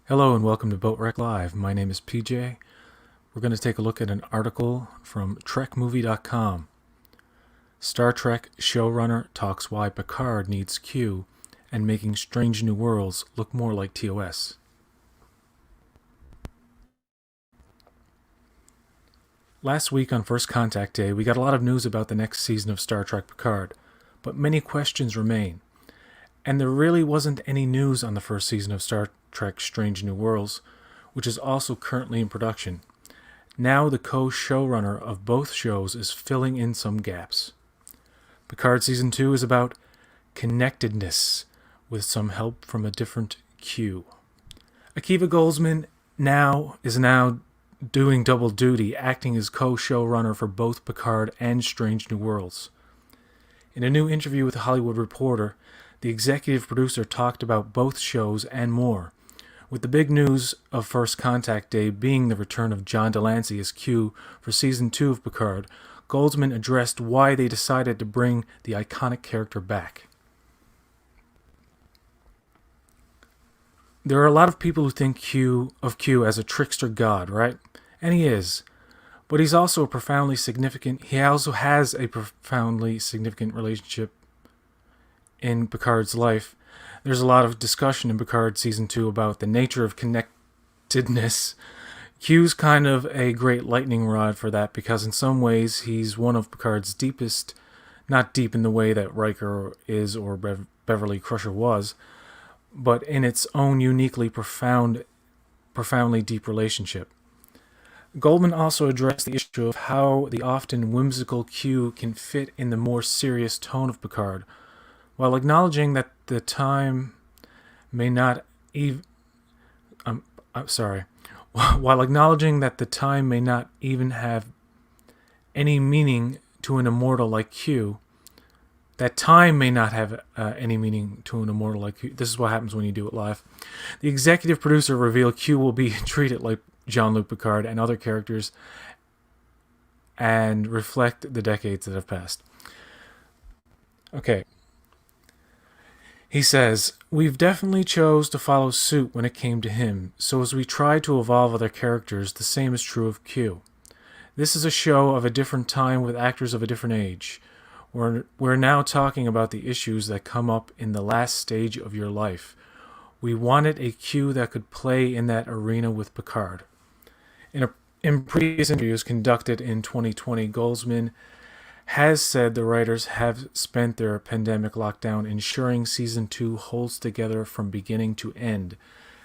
Hello and welcome to Boatrek Live. My name is PJ. We're going to take a look at an article from TrekMovie.com. Star Trek showrunner talks why Picard needs Q and making Strange New Worlds look more like TOS. Last week on First Contact Day, we got a lot of news about the next season of Star Trek Picard, but many questions remain. And there really wasn't any news on the first season of Star Trek Strange New Worlds, which is also currently in production. Now the co-showrunner of both shows is filling in some gaps. Picard Season 2 is about connectedness, with some help from a different Q. Akiva Goldsman is now doing double duty, acting as co-showrunner for both Picard and Strange New Worlds. In a new interview with The Hollywood Reporter, the executive producer talked about both shows and more, with the big news of First Contact Day being the return of John Delancey as Q for Season 2 of Picard. Goldsman addressed why they decided to bring the iconic character back. There are a lot of people who think of Q as a trickster god, right? And he is. But he also has a profoundly significant relationship in Picard's life. There's a lot of discussion in Picard Season 2 about the nature of connectedness. Q's kind of a great lightning rod for that, because in some ways he's one of Picard's deepest, not deep in the way that Riker is or Beverly Crusher was, but in its own uniquely profoundly deep relationship. Goldman also addressed the issue of how the often whimsical Q can fit in the more serious tone of Picard, while acknowledging that the time may not even have any meaning to an immortal like Q. That time may not have any meaning to an immortal like Q. This is what happens when you do it live. The executive producer revealed Q will be treated like Jean-Luc Picard and other characters and reflect the decades that have passed. Okay. He says, "We've definitely chose to follow suit when it came to him, so as we try to evolve other characters, the same is true of Q. This is a show of a different time with actors of a different age. We're now talking about the issues that come up in the last stage of your life. We wanted a Q that could play in that arena with Picard." In previous interviews conducted in 2020, Goldsman has said the writers have spent their pandemic lockdown ensuring Season 2 holds together from beginning to end.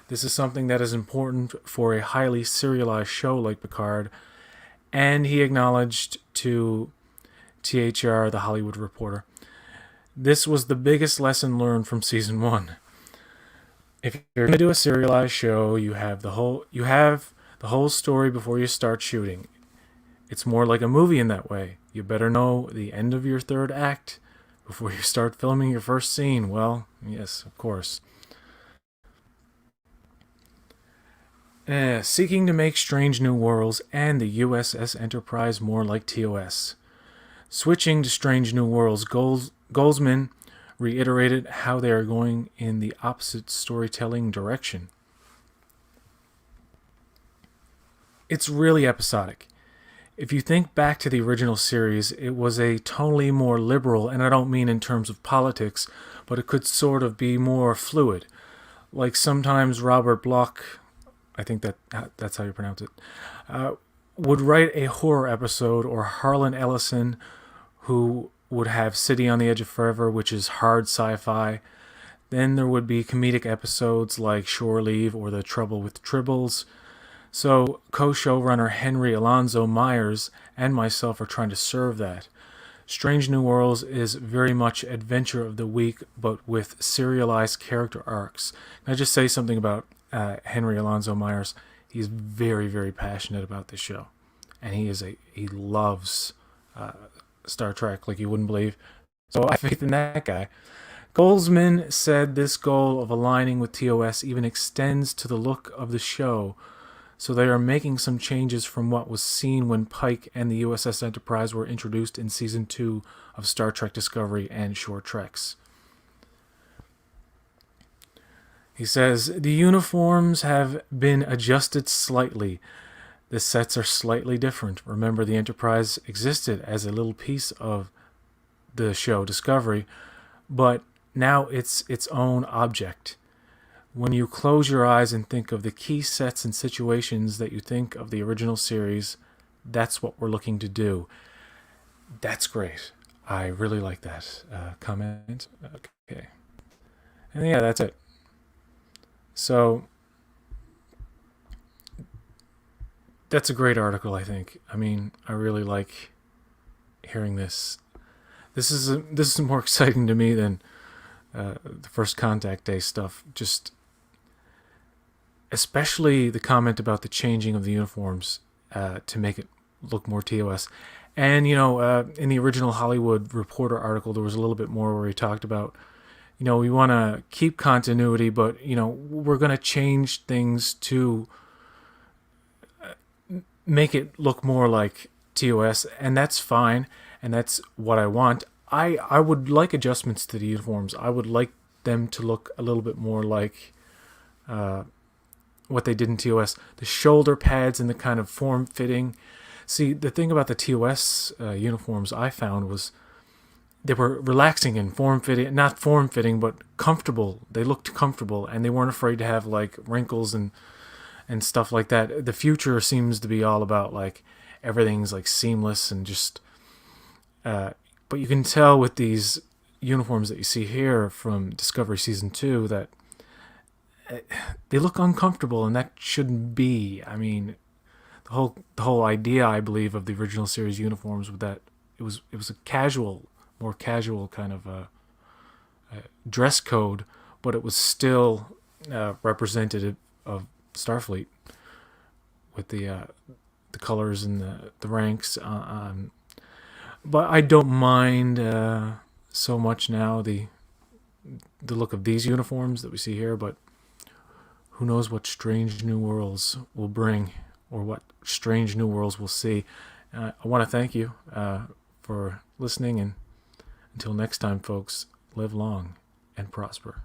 This is something that is important for a highly serialized show like Picard, and he acknowledged to THR, The Hollywood Reporter, "This was the biggest lesson learned from Season 1. If you're going to do a serialized show, you have the whole story before you start shooting. It's more like a movie in that way. You better know the end of your third act before you start filming your first scene." Well, yes, of course. Seeking to make Strange New Worlds and the USS Enterprise more like TOS. Switching to Strange New Worlds, Goldsman reiterated how they are going in the opposite storytelling direction. It's really episodic. If you think back to the original series, it was a tonally more liberal, and I don't mean in terms of politics, but it could sort of be more fluid. Like sometimes Robert Bloch, I think that's how you pronounce it, would write a horror episode, or Harlan Ellison, who would have City on the Edge of Forever, which is hard sci-fi. Then there would be comedic episodes like Shore Leave or The Trouble with Tribbles. So co-showrunner Henry Alonzo Myers and myself are trying to serve that. Strange New Worlds is very much adventure of the week, but with serialized character arcs. Can I just say something about Henry Alonzo Myers? He's very, very passionate about this show, and he loves Star Trek like you wouldn't believe. So I have faith in that guy. Goldsman said this goal of aligning with TOS even extends to the look of the show, so they are making some changes from what was seen when Pike and the USS Enterprise were introduced in Season 2 of Star Trek Discovery and Short Treks. He says, the uniforms have been adjusted slightly. The sets are slightly different. Remember, the Enterprise existed as a little piece of the show Discovery, but now it's its own object. When you close your eyes and think of the key sets and situations that you think of the original series, that's what we're looking to do. That's great. I really like that comment. Okay. And yeah, that's it. So, that's a great article, I think. I mean, I really like hearing this. This is more exciting to me than the First Contact Day stuff. Just especially the comment about the changing of the uniforms to make it look more TOS. And in the original Hollywood Reporter article, there was a little bit more where he talked about, we want to keep continuity, but we're going to change things to make it look more like TOS, and that's fine, and that's what I want. I would like adjustments to the uniforms. I would like them to look a little bit more like what they did in TOS. The shoulder pads and the kind of form-fitting. See, the thing about the TOS uniforms I found was they were relaxing and form-fitting, not form-fitting, but comfortable. They looked comfortable, and they weren't afraid to have like wrinkles and stuff like that. The future seems to be all about like everything's like seamless and just but you can tell with these uniforms that you see here from Discovery Season 2 that they look uncomfortable, and that shouldn't be. I mean, the whole idea, I believe, of the original series uniforms was that it was a more casual kind of a dress code, but it was still representative of Starfleet with the colors and the ranks. But I don't mind so much now the look of these uniforms that we see here. But who knows what strange new worlds will bring, or what strange new worlds we'll see. I want to thank you for listening, and until next time, folks, live long and prosper.